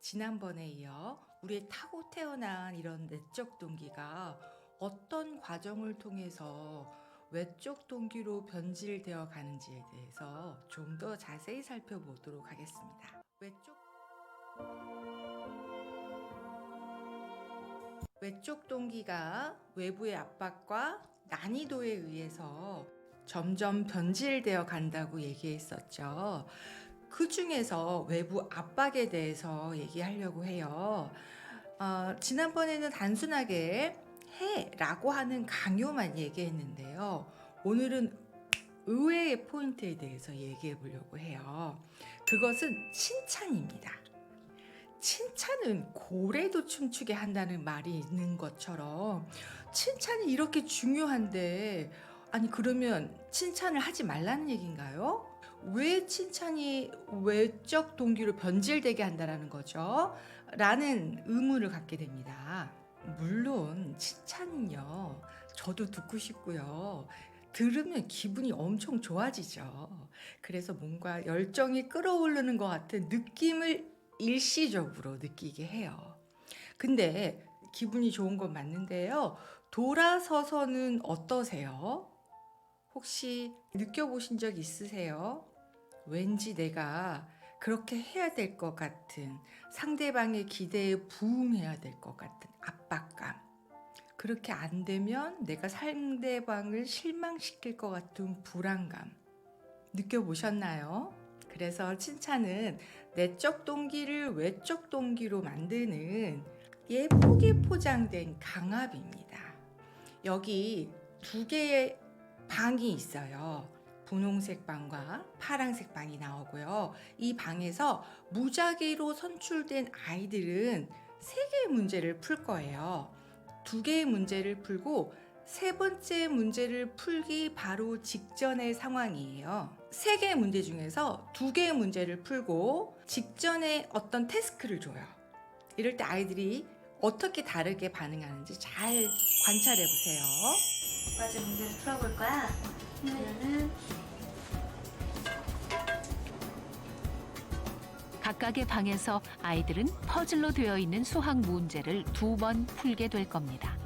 지난번에 이어 우리의 타고 태어난 이런 내적 동기가 어떤 과정을 통해서 외적 동기로 변질되어 가는지에 대해서 좀 더 자세히 살펴보도록 하겠습니다. 외적 동기가 외부의 압박과 난이도에 의해서 점점 변질되어 간다고 얘기했었죠. 그 중에서 외부 압박에 대해서 얘기하려고 해요. 지난번에는 단순하게 해라고 하는 강요만 얘기했는데요. 오늘은 의외의 포인트에 대해서 얘기해 보려고 해요. 그것은 칭찬입니다. 칭찬은 고래도 춤추게 한다는 말이 있는 것처럼 칭찬이 이렇게 중요한데, 아니 그러면 칭찬을 하지 말라는 얘기인가요? 왜 칭찬이 외적 동기로 변질되게 한다는 거죠? 라는 의문을 갖게 됩니다. 물론 칭찬은요, 저도 듣고 싶고요. 들으면 기분이 엄청 좋아지죠. 그래서 뭔가 열정이 끌어오르는 것 같은 느낌을 일시적으로 느끼게 해요. 근데 기분이 좋은 건 맞는데요. 돌아서서는 어떠세요? 혹시 느껴보신 적 있으세요? 왠지 내가 그렇게 해야 될 것 같은, 상대방의 기대에 부응해야 될 것 같은 압박감. 그렇게 안 되면 내가 상대방을 실망시킬 것 같은 불안감. 느껴보셨나요? 그래서 칭찬은 내적 동기를 외적 동기로 만드는 예쁘게 포장된 강압입니다. 여기 두 개의 방이 있어요. 분홍색 방과 파란색 방이 나오고요. 이 방에서 무작위로 선출된 아이들은 3개의 문제를 풀 거예요. 2개의 문제를 풀고 3번째 문제를 풀기 바로 직전의 상황이에요. 3개의 문제 중에서 2개의 문제를 풀고 직전에 어떤 태스크를 줘요. 이럴 때 아이들이 어떻게 다르게 반응하는지 잘 관찰해 보세요. 몇 가지 문제를 풀어볼 거야. 그러면은 각각의 방에서 아이들은 퍼즐로 되어 있는 수학 문제를 2번 풀게 될 겁니다.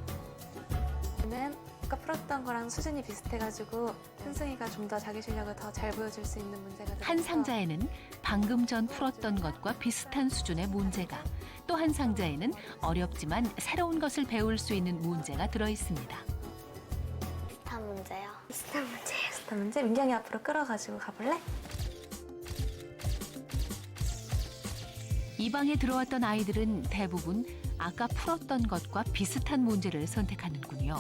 저는 아까 풀었던 거랑 수준이 비슷해가지고 현승이가 좀 더 자기 실력을 더 잘 보여줄 수 있는 문제가 들어서 한 상자에는 방금 전 풀었던 것과 비슷한 수준의 문제가, 또 한 상자에는 어렵지만 새로운 것을 배울 수 있는 문제가 들어 있습니다. 비슷한 문제요. 비슷한 문제? 민경이 앞으로 끌어가지고 가볼래? 이 방에 들어왔던 아이들은 대부분 아까 풀었던 것과 비슷한 문제를 선택하는군요.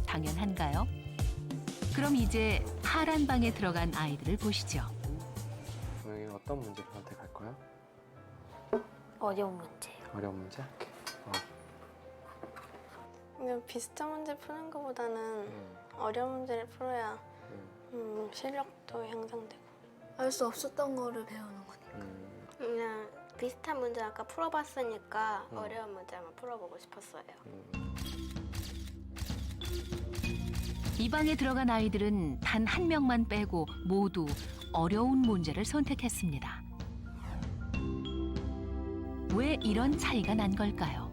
당연한가요? 그럼 이제 파란 방에 들어간 아이들을 보시죠. 여기는 어떤 문제를 선택할 거야? 어려운 문제요. 어려운 문제? 오케이. 그냥 비슷한 문제 푸는 것보다는 어려운 문제를 풀어야 실력도 향상되고. 알 수 없었던 거를 배우는 거니까. 그냥 비슷한 문제 아까 풀어봤으니까 어려운 문제 한번 풀어보고 싶었어요. 이 방에 들어간 아이들은 단 한 명만 빼고 모두 어려운 문제를 선택했습니다. 왜 이런 차이가 난 걸까요?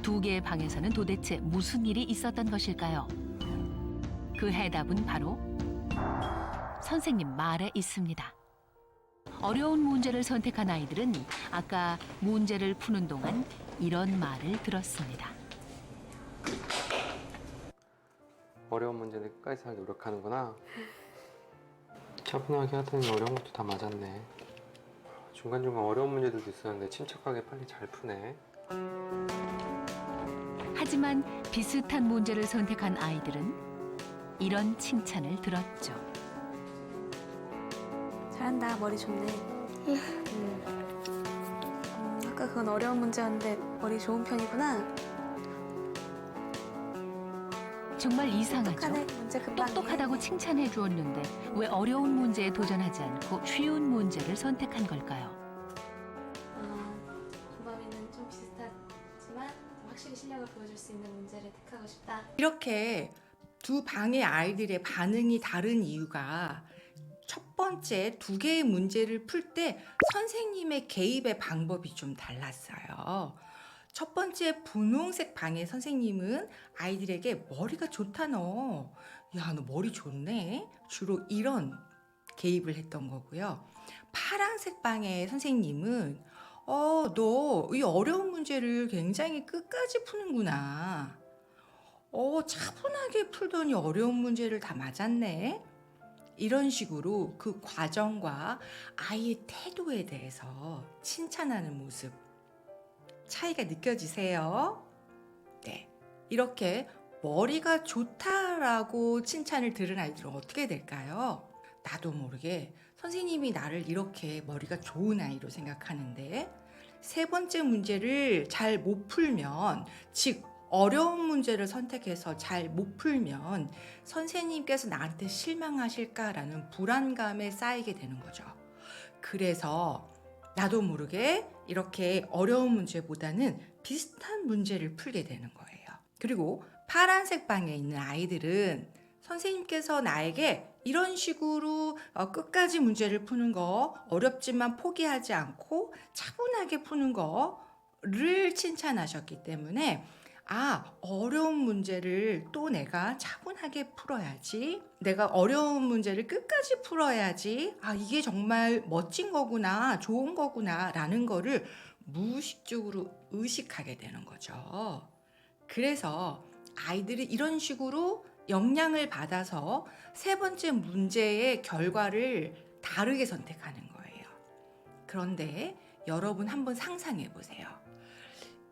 2개의 방에서는 도대체 무슨 일이 있었던 것일까요? 그 해답은 바로 선생님 말에 있습니다. 어려운 문제를 선택한 아이들은 아까 문제를 푸는 동안 이런 말을 들었습니다. 어려운 문제는 끝까지 잘 노력하는구나. 차분하게 하더니 어려운 것도 다 맞았네. 중간중간 어려운 문제들도 있었는데 침착하게 빨리 잘 푸네. 하지만 비슷한 문제를 선택한 아이들은 이런 칭찬을 들었죠. 잘한다. 머리 좋네. 아까 그건 어려운 문제였는데 머리 좋은 편이구나. 정말 이상하죠? 똑똑하네. 문제 금방 똑똑하다고 이해해. 칭찬해 주었는데 왜 어려운 문제에 도전하지 않고 쉬운 문제를 선택한 걸까요? 조범이는 좀 비슷하지만 확실히 실력을 보여줄 수 있는 문제를 택하고 싶다. 이렇게 두 방의 아이들의 반응이 다른 이유가 첫 번째 두 개의 문제를 풀 때 선생님의 개입의 방법이 좀 달랐어요. 첫 번째 분홍색 방의 선생님은 아이들에게 머리가 좋다 너. 야, 너 머리 좋네. 주로 이런 개입을 했던 거고요. 파란색 방의 선생님은 너 이 어려운 문제를 굉장히 끝까지 푸는구나. 차분하게 풀더니 어려운 문제를 다 맞았네. 이런 식으로 그 과정과 아이의 태도에 대해서 칭찬하는 모습, 차이가 느껴지세요? 네. 이렇게 머리가 좋다라고 칭찬을 들은 아이들은 어떻게 될까요? 나도 모르게 선생님이 나를 이렇게 머리가 좋은 아이로 생각하는데, 세 번째 문제를 잘 못 풀면, 즉 어려운 문제를 선택해서 잘 못 풀면 선생님께서 나한테 실망하실까라는 불안감에 쌓이게 되는 거죠. 그래서 나도 모르게 이렇게 어려운 문제보다는 비슷한 문제를 풀게 되는 거예요. 그리고 파란색 방에 있는 아이들은 선생님께서 나에게 이런 식으로 끝까지 문제를 푸는 거, 어렵지만 포기하지 않고 차분하게 푸는 거를 칭찬하셨기 때문에 어려운 문제를 또 내가 차분하게 풀어야지. 내가 어려운 문제를 끝까지 풀어야지. 이게 정말 멋진 거구나, 좋은 거구나 라는 거를 무의식적으로 의식하게 되는 거죠. 그래서 아이들이 이런 식으로 영향을 받아서 세 번째 문제의 결과를 다르게 선택하는 거예요. 그런데 여러분 한번 상상해 보세요.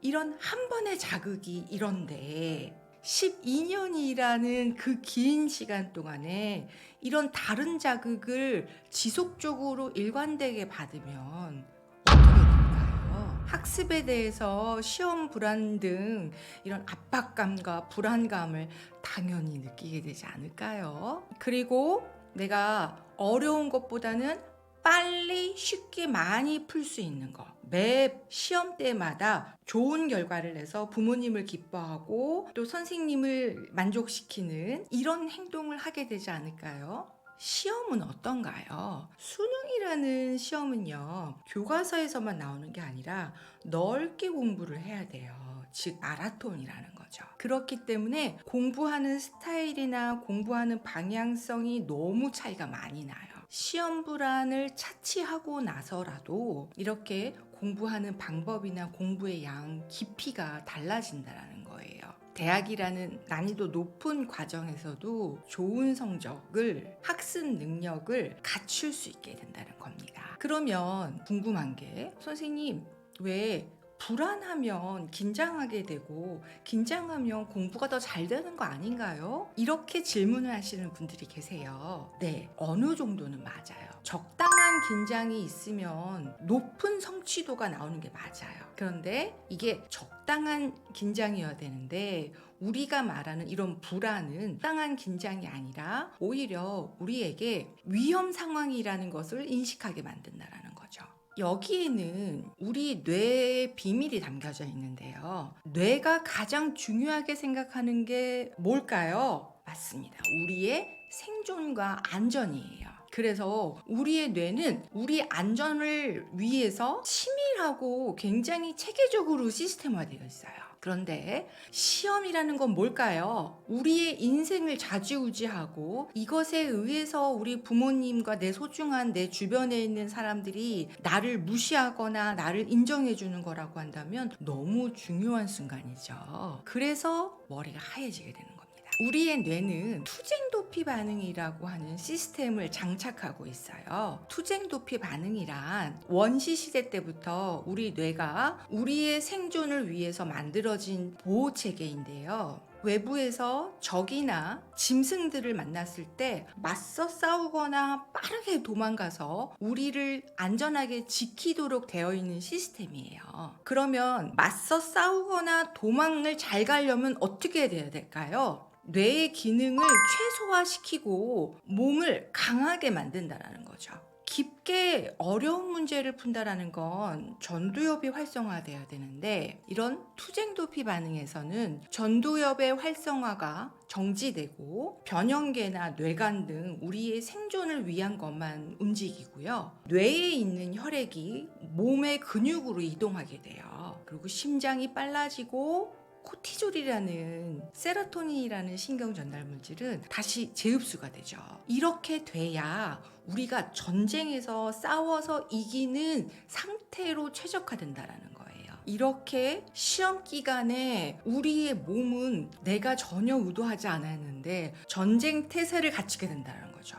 이런 한 번의 자극이 이런데 12년이라는 그 긴 시간 동안에 이런 다른 자극을 지속적으로 일관되게 받으면 어떻게 될까요? 학습에 대해서 시험 불안 등 이런 압박감과 불안감을 당연히 느끼게 되지 않을까요? 그리고 내가 어려운 것보다는 빨리 쉽게 많이 풀 수 있는 거, 매 시험 때마다 좋은 결과를 내서 부모님을 기뻐하고 또 선생님을 만족시키는 이런 행동을 하게 되지 않을까요? 시험은 어떤가요? 수능이라는 시험은요, 교과서에서만 나오는 게 아니라 넓게 공부를 해야 돼요. 즉 마라톤이라는 거죠. 그렇기 때문에 공부하는 스타일이나 공부하는 방향성이 너무 차이가 많이 나요. 시험 불안을 차치하고 나서라도 이렇게 공부하는 방법이나 공부의 양, 깊이가 달라진다는 거예요. 대학이라는 난이도 높은 과정에서도 좋은 성적을, 학습 능력을 갖출 수 있게 된다는 겁니다. 그러면 궁금한 게, 선생님 왜 불안하면 긴장하게 되고 긴장하면 공부가 더 잘 되는 거 아닌가요? 이렇게 질문을 하시는 분들이 계세요. 네, 어느 정도는 맞아요. 적당한 긴장이 있으면 높은 성취도가 나오는 게 맞아요. 그런데 이게 적당한 긴장이어야 되는데 우리가 말하는 이런 불안은 적당한 긴장이 아니라 오히려 우리에게 위험 상황이라는 것을 인식하게 만든다는 거죠. 여기에는 우리 뇌의 비밀이 담겨져 있는데요. 뇌가 가장 중요하게 생각하는 게 뭘까요? 맞습니다. 우리의 생존과 안전이에요. 그래서 우리의 뇌는 우리 안전을 위해서 치밀하고 굉장히 체계적으로 시스템화되어 있어요. 그런데 시험이라는 건 뭘까요? 우리의 인생을 좌지우지하고 이것에 의해서 우리 부모님과 내 소중한 내 주변에 있는 사람들이 나를 무시하거나 나를 인정해 주는 거라고 한다면 너무 중요한 순간이죠. 그래서 머리가 하얘지게 되는 겁니다. 우리의 뇌는 투쟁도피 반응이라고 하는 시스템을 장착하고 있어요. 투쟁도피 반응이란 원시 시대 때부터 우리 뇌가 우리의 생존을 위해서 만들어진 보호 체계인데요. 외부에서 적이나 짐승들을 만났을 때 맞서 싸우거나 빠르게 도망가서 우리를 안전하게 지키도록 되어 있는 시스템이에요. 그러면 맞서 싸우거나 도망을 잘 가려면 어떻게 돼야 될까요? 뇌의 기능을 최소화시키고 몸을 강하게 만든다는 거죠. 깊게 어려운 문제를 푼다라는 건 전두엽이 활성화되어야 되는데 이런 투쟁도피 반응에서는 전두엽의 활성화가 정지되고 변형계나 뇌관 등 우리의 생존을 위한 것만 움직이고요. 뇌에 있는 혈액이 몸의 근육으로 이동하게 돼요. 그리고 심장이 빨라지고 코티졸이라는 세로토닌이라는 신경 전달 물질은 다시 재흡수가 되죠. 이렇게 돼야 우리가 전쟁에서 싸워서 이기는 상태로 최적화된다라는 거예요. 이렇게 시험 기간에 우리의 몸은 내가 전혀 의도하지 않았는데 전쟁 태세를 갖추게 된다는 거죠.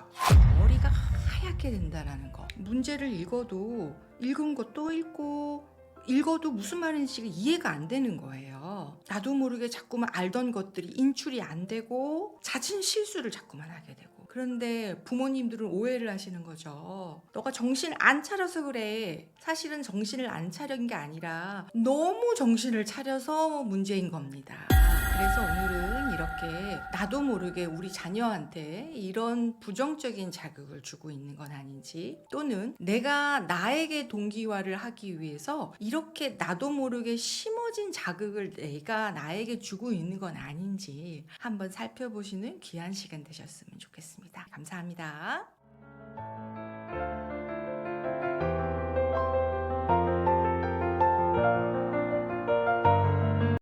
머리가 하얗게 된다라는 거. 문제를 읽어도 읽은 것도 읽어도 무슨 말인지 이해가 안 되는 거예요. 나도 모르게 자꾸만 알던 것들이 인출이 안 되고 잦은 실수를 자꾸만 하게 되고. 그런데 부모님들은 오해를 하시는 거죠. 너가 정신 안 차려서 그래. 사실은 정신을 안 차린 게 아니라 너무 정신을 차려서 문제인 겁니다. 그래서 오늘은 이렇게 나도 모르게 우리 자녀한테 이런 부정적인 자극을 주고 있는 건 아닌지, 또는 내가 나에게 동기화를 하기 위해서 이렇게 나도 모르게 심어진 자극을 내가 나에게 주고 있는 건 아닌지 한번 살펴보시는 귀한 시간 되셨으면 좋겠습니다. 감사합니다.